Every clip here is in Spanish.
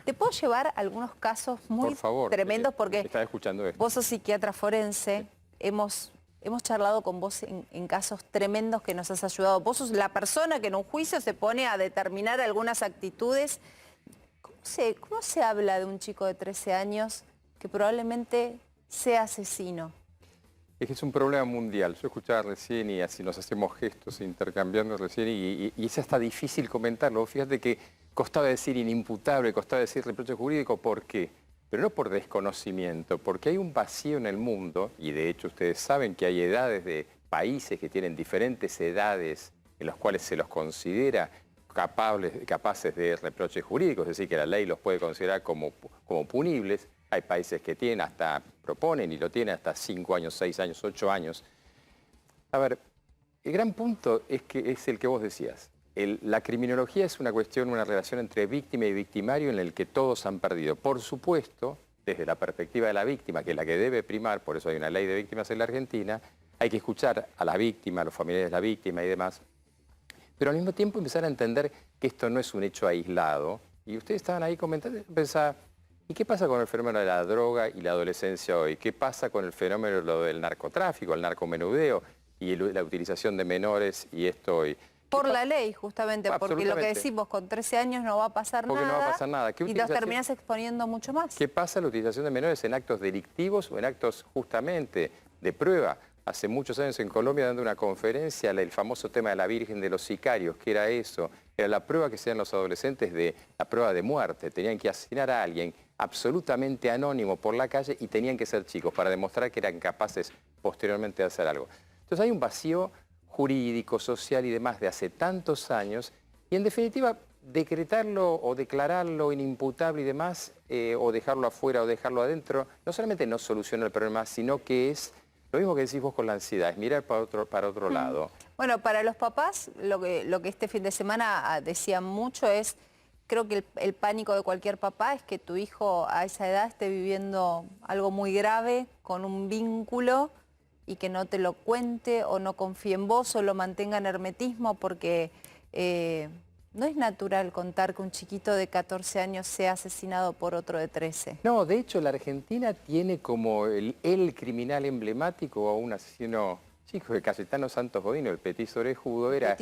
Te puedo llevar algunos casos muy Por favor, tremendos porque estaba escuchando esto. vos sos psiquiatra forense, hemos charlado con vos en casos tremendos que nos has ayudado. Vos sos la persona que en un juicio se pone a determinar algunas actitudes. ¿Cómo se habla de un chico de 13 años que probablemente sea asesino? Es que es un problema mundial. Yo escuchaba recién y así nos hacemos gestos intercambiando recién y es hasta difícil comentarlo. Fíjate que costaba decir inimputable, costaba decir reproche jurídico. ¿Por qué? Pero no por desconocimiento, porque hay un vacío en el mundo y de hecho ustedes saben que hay edades de países que tienen diferentes edades en las cuales se los considera capaces de reproches jurídicos, es decir, que la ley los puede considerar como punibles. Hay países que tienen hasta, proponen y lo tienen hasta 5 años, 6 años, 8 años. A ver, el gran punto es que es el que vos decías. La criminología es una cuestión, una relación entre víctima y victimario en el que todos han perdido. Por supuesto, desde la perspectiva de la víctima, que es la que debe primar, por eso hay una ley de víctimas en la Argentina, hay que escuchar a la víctima, a los familiares de la víctima y demás, pero al mismo tiempo empezar a entender que esto no es un hecho aislado. Y ustedes estaban ahí comentando, pensaba, ¿y qué pasa con el fenómeno de la droga y la adolescencia hoy? ¿Qué pasa con el fenómeno del narcotráfico, el narcomenudeo y la utilización de menores y esto hoy? Por la ley, justamente, porque lo que decimos, con 13 años no va a pasar porque nada. no va a pasar nada. Y los terminás exponiendo mucho más. ¿Qué pasa la utilización de menores en actos delictivos o en actos justamente de prueba? Hace muchos años en Colombia dando una conferencia, el famoso tema de la Virgen de los Sicarios, ¿qué era eso? Era la prueba que hacían los adolescentes de la prueba de muerte. Tenían que asesinar a alguien absolutamente anónimo por la calle y tenían que ser chicos para demostrar que eran capaces posteriormente de hacer algo. Entonces hay un vacío jurídico, social y demás de hace tantos años y en definitiva decretarlo o declararlo inimputable y demás o dejarlo afuera o dejarlo adentro no solamente no soluciona el problema, sino que es lo mismo que decís vos con la ansiedad, es mirar para otro lado. Bueno, para los papás lo que este fin de semana decían mucho es, creo que el pánico de cualquier papá es que tu hijo a esa edad esté viviendo algo muy grave con un vínculo y que no te lo cuente o no confíe en vos o lo mantenga en hermetismo porque no es natural contar que un chiquito de 14 años sea asesinado por otro de 13. No, de hecho la Argentina tiene como el criminal emblemático a un asesino chico de Cayetano Santos Godino, el Petiso Orejudo. Era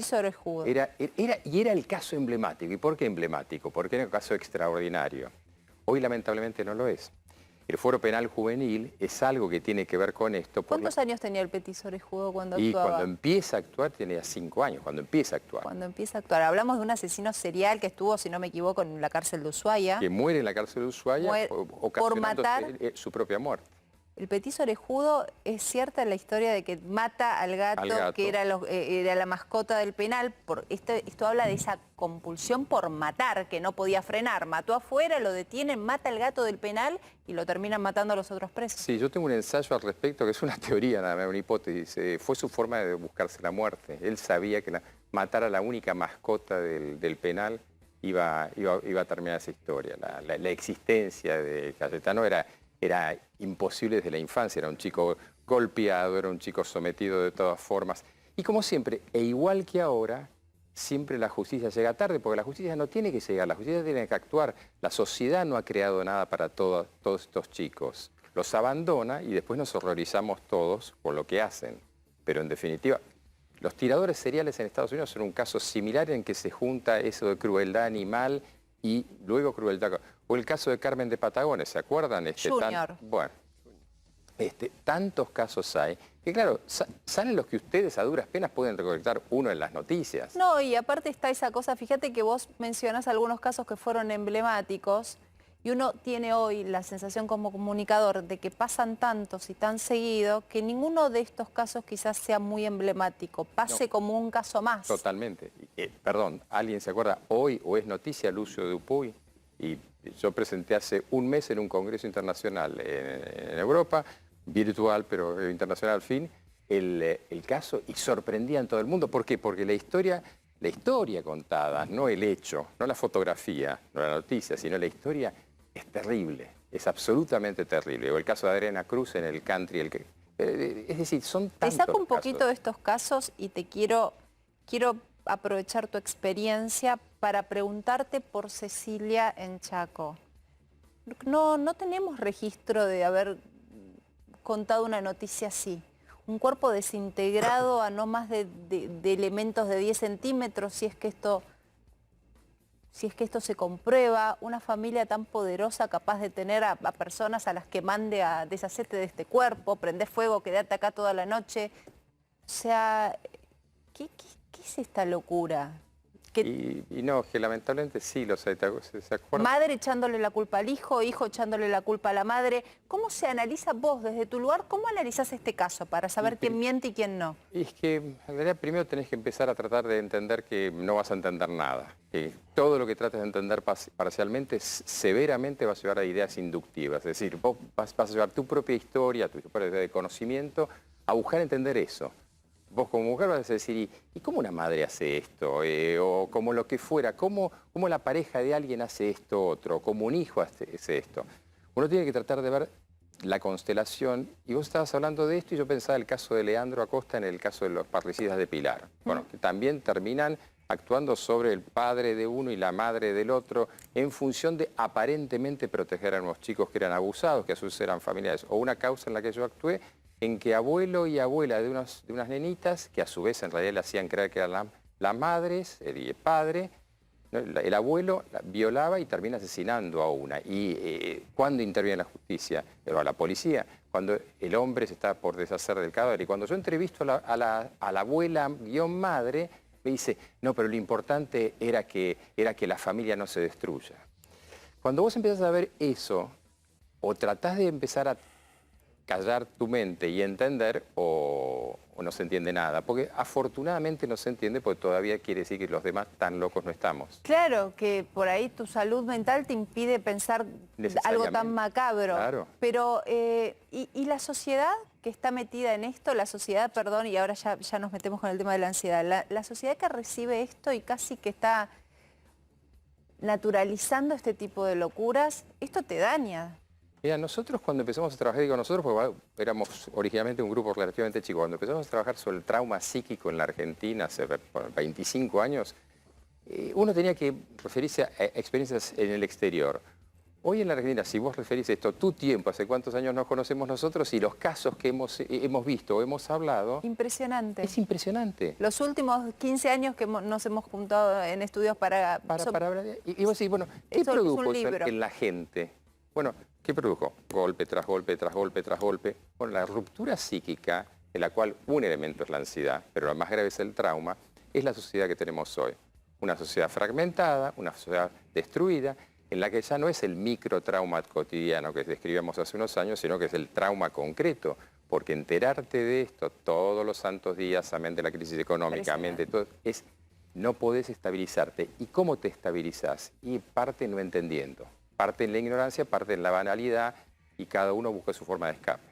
el caso emblemático. ¿Y por qué emblemático? Porque era un caso extraordinario. Hoy lamentablemente no lo es. El Fuero Penal Juvenil es algo que tiene que ver con esto. ¿Cuántos años tenía el Petiso Orejudo cuando actuaba? Y cuando empieza a actuar tenía 5 años, cuando empieza a actuar. Cuando empieza a actuar. Hablamos de un asesino serial que estuvo, si no me equivoco, en la cárcel de Ushuaia. Que muere en la cárcel de Ushuaia por matar su propia muerte. El Petiso Orejudo, es cierta la historia de que mata al gato. Que era la mascota del penal. Esto habla de esa compulsión por matar, que no podía frenar. Mató afuera, lo detienen, mata al gato del penal y lo terminan matando a los otros presos. Sí, yo tengo un ensayo al respecto que es una teoría, nada más, una hipótesis. Fue su forma de buscarse la muerte. Él sabía que matar a la única mascota del penal iba a terminar esa historia. La existencia de Cayetano era imposible desde la infancia, era un chico golpeado, era un chico sometido de todas formas. Y como siempre, e igual que ahora, siempre la justicia llega tarde, porque la justicia no tiene que llegar, la justicia tiene que actuar. La sociedad no ha creado nada para todos estos chicos. Los abandona y después nos horrorizamos todos por lo que hacen. Pero en definitiva, los tiradores seriales en Estados Unidos son un caso similar en que se junta eso de crueldad animal y luego crueldad. O el caso de Carmen de Patagones, ¿se acuerdan? Junior. Bueno, tantos casos hay que, claro, salen los que ustedes a duras penas pueden recolectar uno en las noticias. No, y aparte está esa cosa, fíjate que vos mencionás algunos casos que fueron emblemáticos y uno tiene hoy la sensación como comunicador de que pasan tantos y tan seguido que ninguno de estos casos quizás sea muy emblemático, pase como un caso más. Totalmente. Perdón, ¿alguien se acuerda? Hoy o es noticia Lucio Dupuy y yo presenté hace un mes en un congreso internacional en Europa, virtual pero internacional al fin, el caso y sorprendían todo el mundo. ¿Por qué? Porque la historia contada, no el hecho, no la fotografía, no la noticia, sino la historia es terrible, es absolutamente terrible. O el caso de Adriana Cruz en el country, es decir, son tantos Te saco un poquito casos. de estos casos y te quiero aprovechar tu experiencia para preguntarte por Cecilia en Chaco. no tenemos registro de haber contado una noticia así. Un cuerpo desintegrado a no más de elementos de 10 centímetros, si es que esto se comprueba, una familia tan poderosa capaz de tener a personas a las que mande a deshacerte de este cuerpo, prender fuego, quedarte acá toda la noche. O sea, ¿qué es esta locura? Y no, que lamentablemente sí, se acuerdan. Madre echándole la culpa al hijo, hijo echándole la culpa a la madre. ¿Cómo se analiza vos desde tu lugar? ¿Cómo analizás este caso para saber quién miente y quién no? Es que en realidad primero tenés que empezar a tratar de entender que no vas a entender nada. Que todo lo que trates de entender parcialmente, severamente vas a llevar a ideas inductivas. Es decir, vos vas a llevar tu propia historia, tu propia de conocimiento, a buscar entender eso. Vos como mujer vas a decir, ¿y cómo una madre hace esto? O como lo que fuera, ¿cómo la pareja de alguien hace esto otro? ¿Cómo un hijo hace esto? Uno tiene que tratar de ver la constelación, y vos estabas hablando de esto y yo pensaba el caso de Leandro Acosta en el caso de los parricidas de Pilar. Bueno, que también terminan actuando sobre el padre de uno y la madre del otro en función de aparentemente proteger a unos chicos que eran abusados, que a sus eran familiares, o una causa en la que yo actué, en que abuelo y abuela de unas nenitas, que a su vez en realidad le hacían creer que eran las madres y el padre, ¿no? El abuelo la violaba y termina asesinando a una. ¿Y cuándo interviene la justicia? Pero a la policía, cuando el hombre se está por deshacer del cadáver. Y cuando yo entrevisto a la abuela guión madre, me dice, no, pero lo importante era que la familia no se destruya. Cuando vos empezás a ver eso, o tratás de empezar a callar tu mente y entender, o no se entiende nada. Porque afortunadamente no se entiende, porque todavía quiere decir que los demás tan locos no estamos. Claro, que por ahí tu salud mental te impide pensar algo tan macabro. Claro. Pero, ¿y la sociedad que está metida en esto? La sociedad, perdón, y ahora ya nos metemos con el tema de la ansiedad. La sociedad que recibe esto y casi que está naturalizando este tipo de locuras, esto te daña. Mira, nosotros cuando empezamos a trabajar, digo nosotros porque éramos originalmente un grupo relativamente chico, cuando empezamos a trabajar sobre el trauma psíquico en la Argentina hace 25 años, uno tenía que referirse a experiencias en el exterior. Hoy en la Argentina, si vos referís esto, tu tiempo, hace cuántos años nos conocemos nosotros y los casos que hemos visto o hemos hablado... Impresionante. Es impresionante. Los últimos 15 años que nos hemos juntado en estudios para hablar y vos decís, bueno, ¿qué produjo eso en la gente? Bueno, ¿qué produjo? Golpe tras golpe, tras golpe, tras golpe. Bueno, la ruptura psíquica, de la cual un elemento es la ansiedad, pero lo más grave es el trauma, es la sociedad que tenemos hoy. Una sociedad fragmentada, una sociedad destruida, en la que ya no es el microtrauma cotidiano que describíamos hace unos años, sino que es el trauma concreto. Porque enterarte de esto todos los santos días, amén de la crisis económica, amén de todo, no podés estabilizarte. ¿Y cómo te estabilizás? Y parte no entendiendo. Parte en la ignorancia, parte en la banalidad y cada uno busca su forma de escape.